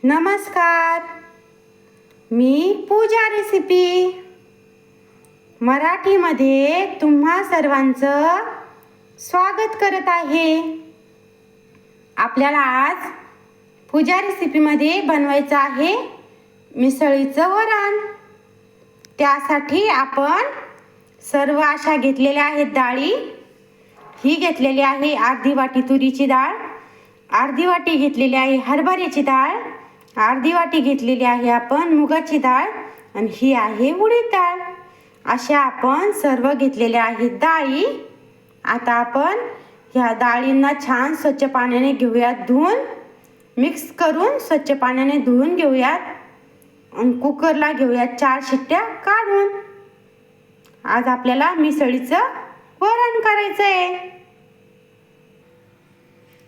नमस्कार, मी पूजा रेसिपी मराठीमध्ये तुम्हा सर्वांचं स्वागत करत आहे। आपल्याला आज पूजा रेसिपीमध्ये बनवायचं आहे मिसळीचं वरण। त्यासाठी आपण सर्व अशा घेतलेल्या आहेत डाळी। ही घेतलेली आहे अर्धी वाटी तुरीची डाळ, अर्धी वाटी घेतलेली आहे हरभऱ्याची डाळ, अर्धी वाटी घेतलेली आहे आपण मुगाची डाळ आणि ही आहे उडीद डाळ। अशा आपण सर्व घेतलेल्या आहेत डाळी। आता आपण ह्या डाळींना छान स्वच्छ पाण्याने घेऊयात, धुवून मिक्स करून स्वच्छ पाण्याने धुवून घेऊयात आणि कुकरला घेऊयात 4 शिट्ट्या काढून। आज आपल्याला मिसळीचं वरण करायचं आहे।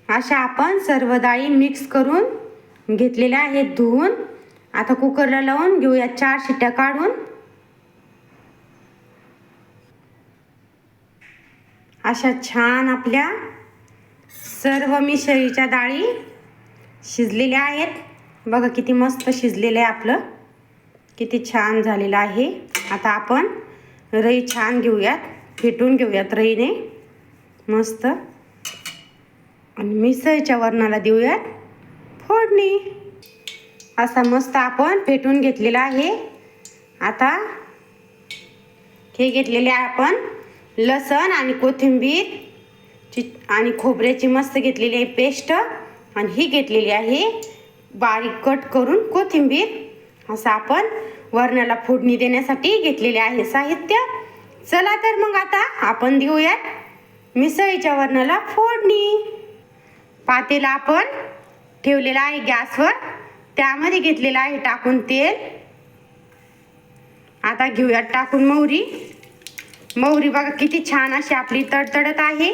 अशा आपण सर्व डाळी मिक्स करून घेतलेल्या आहेत धुवून। आता कुकरला लावून घेऊया 4 शिट्ट्या काढून। अशा छान आपल्या सर्व मिसळीच्या डाळी शिजलेल्या आहेत। बघा किती मस्त शिजलेलं आहे आपलं, किती छान झालेलं आहे। आता आपण रई छान घेऊयात, फेटून घेऊयात रईने मस्त आणि मिसळीच्या वरणाला देऊयात फोडणी। असा मस्त आपण फेटून घेतलेला आहे। आता हे घेतलेले आपण लसण आणि कोथिंबीर आणि खोबऱ्याची मस्त घेतलेली आहे पेस्ट आणि ही घेतलेली आहे बारीक कट करून कोथिंबीर। असं आपण वरणाला फोडणी देण्यासाठी घेतलेले आहे साहित्य। चला तर मग आता आपण देऊयात मिसळीच्या वरणाला फोडणी। पातेला आपण ठेवलेला आहे गॅसवर, त्यामध्ये घेतलेला आहे टाकून तेल। आता घेऊयात टाकून मोहरी। मोहरी बघा किती छान अशी आपली तडतडत आहे।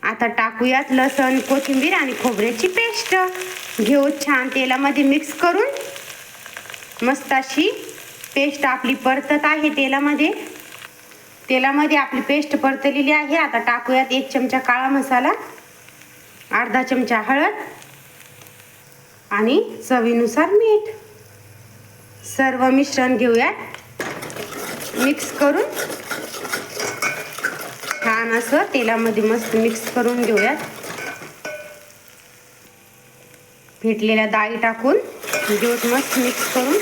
आता टाकूयात लसण, कोथिंबीर आणि खोबऱ्याची पेस्ट। घेऊ छान तेलामध्ये मिक्स करून, मस्त अशी पेस्ट आपली परतत आहे तेलामध्ये। तेलामध्ये आपली पेस्ट परतलेली आहे। आता टाकूयात 1 चमचा काळा मसाला, अर्धा चमचा हळद आणि चवीनुसार मीठ। सर्व मिश्रण घेऊयात मिक्स करून, छान असं तेलामध्ये मस्त मिक्स करून घेऊयात। फेटलेल्या डाळी टाकून घेऊयात मस्त मिक्स करून।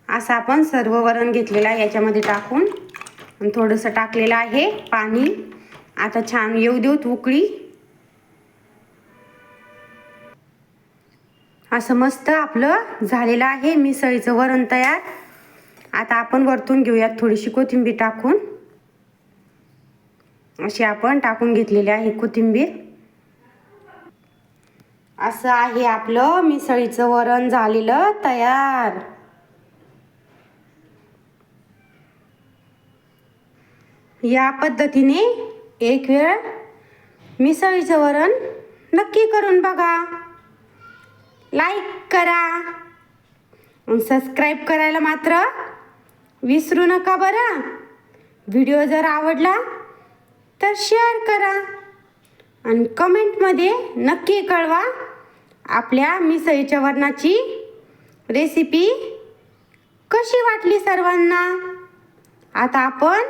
असं आपण सर्व वरण घेतलेलं आहे याच्यामध्ये टाकून आणि थोडंसं टाकलेलं आहे पाणी। आता छान येऊ देऊत उकळी। असं मस्त आपलं झालेलं आहे मिसळीचं वरण तयार। आता आपण वरतून घेऊयात थोडीशी कोथिंबीर टाकून। अशी आपण टाकून घेतलेली आहे कोथिंबीर। असं आहे आपलं मिसळीचं वरण झालेलं तयार। या पद्धतीने एक वेळ मिसळीचं वरण नक्की करून बघा। लाईक करा आणि सबस्क्राईब करायला मात्र विसरू नका बरं। व्हिडिओ जर आवडला तर शेअर करा आणि कमेंटमध्ये नक्की कळवा आपल्या मिसळीच्या वरणाची रेसिपी कशी वाटली सर्वांना। आता आपण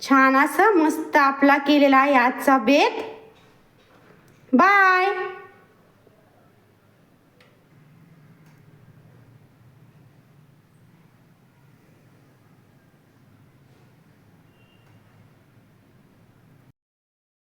छान असं मस्त आपला केलेला आहे आजचा बेत। बाय।